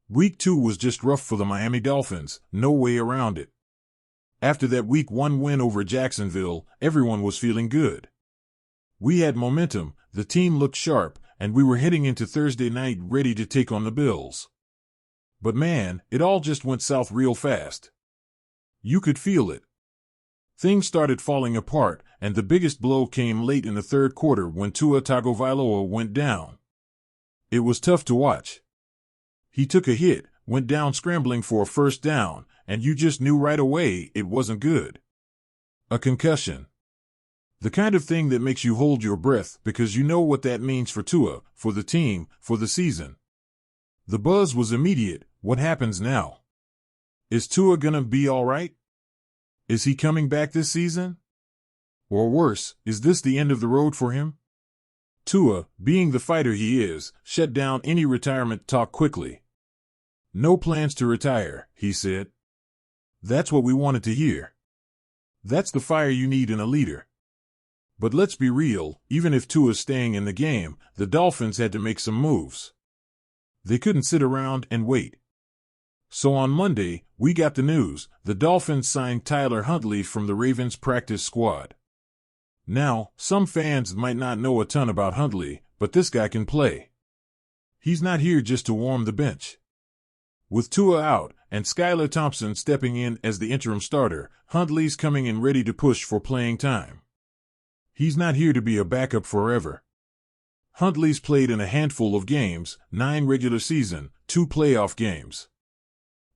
Week 2 was just rough for the Miami Dolphins, no way around it. After that Week 1 win over Jacksonville, everyone was feeling good. We had momentum, the team looked sharp, and we were heading into Thursday night ready to take on the Bills. But man, it all just went south real fast. You could feel it. Things started falling apart, and the biggest blow came late in the third quarter when Tua Tagovailoa went down. It was tough to watch. He took a hit, went down scrambling for a first down, and you just knew right away it wasn't good. A concussion. The kind of thing that makes you hold your breath because you know what that means for Tua, for the team, for the season. The buzz was immediate. What happens now? Is Tua gonna be all right? Is he coming back this season? Or worse, is this the end of the road for him? Tua, being the fighter he is, shut down any retirement talk quickly. No plans to retire, he said. That's what we wanted to hear. That's the fire you need in a leader. But let's be real, even if Tua's staying in the game, the Dolphins had to make some moves. They couldn't sit around and wait. So on Monday, we got the news, the Dolphins signed Tyler Huntley from the Ravens practice squad. Now, some fans might not know a ton about Huntley, but this guy can play. He's not here just to warm the bench. With Tua out, and Skylar Thompson stepping in as the interim starter, Huntley's coming in ready to push for playing time. He's not here to be a backup forever. Huntley's played in a handful of games, 9 regular season, 2 playoff games.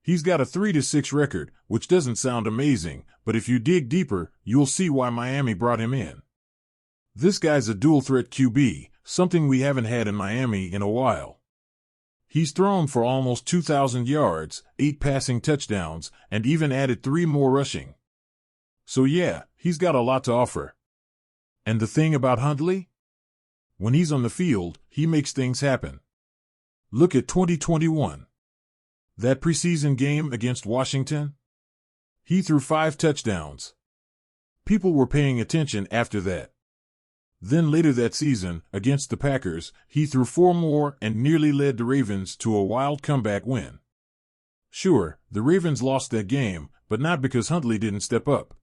He's got a 3-6 record, which doesn't sound amazing, but if you dig deeper, you'll see why Miami brought him in. This guy's a dual-threat QB, something we haven't had in Miami in a while. He's thrown for almost 2,000 yards, 8 passing touchdowns, and even added 3 more rushing. So yeah, he's got a lot to offer. And the thing about Huntley? When he's on the field, he makes things happen. Look at 2021. That preseason game against Washington? He threw 5 touchdowns. People were paying attention after that. Then later that season, against the Packers, he threw 4 more and nearly led the Ravens to a wild comeback win. Sure, the Ravens lost that game, but not because Huntley didn't step up.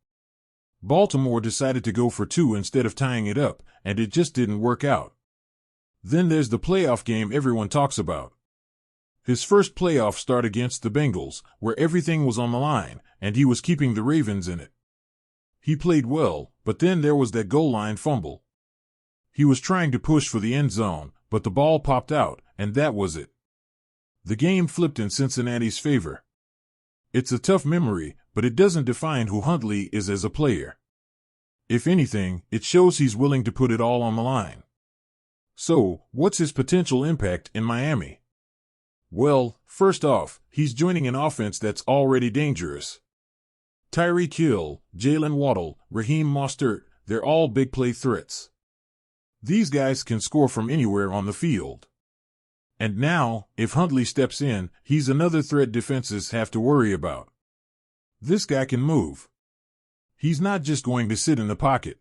Baltimore decided to go for 2 instead of tying it up, and it just didn't work out. Then there's the playoff game everyone talks about. His first playoff start against the Bengals, where everything was on the line, and he was keeping the Ravens in it. He played well, but then there was that goal line fumble. He was trying to push for the end zone, but the ball popped out, and that was it. The game flipped in Cincinnati's favor. It's a tough memory, but it doesn't define who Huntley is as a player. If anything, it shows he's willing to put it all on the line. So, what's his potential impact in Miami? Well, first off, he's joining an offense that's already dangerous. Tyreek Hill, Jalen Waddle, Raheem Mostert, they're all big play threats. These guys can score from anywhere on the field. And now, if Huntley steps in, he's another threat defenses have to worry about. This guy can move. He's not just going to sit in the pocket.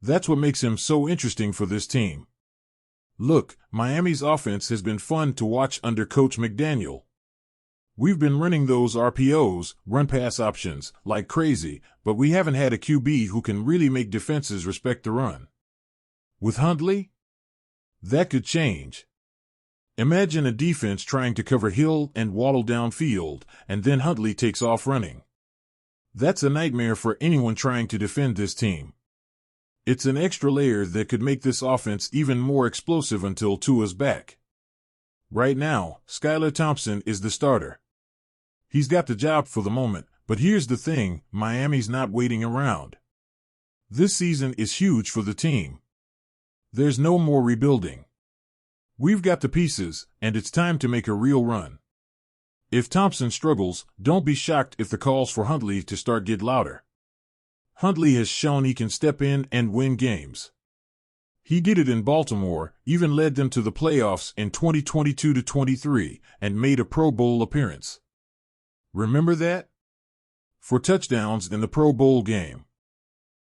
That's what makes him so interesting for this team. Look, Miami's offense has been fun to watch under Coach McDaniel. We've been running those RPOs, run-pass options, like crazy, but we haven't had a QB who can really make defenses respect the run. With Huntley? That could change. Imagine a defense trying to cover Hill and Waddle downfield, and then Huntley takes off running. That's a nightmare for anyone trying to defend this team. It's an extra layer that could make this offense even more explosive until Tua's back. Right now, Skylar Thompson is the starter. He's got the job for the moment, but here's the thing, Miami's not waiting around. This season is huge for the team. There's no more rebuilding. We've got the pieces, and it's time to make a real run. If Thompson struggles, don't be shocked if the calls for Huntley to start get louder. Huntley has shown he can step in and win games. He did it in Baltimore, even led them to the playoffs in 2022-23, and made a Pro Bowl appearance. Remember that? For touchdowns in the Pro Bowl game.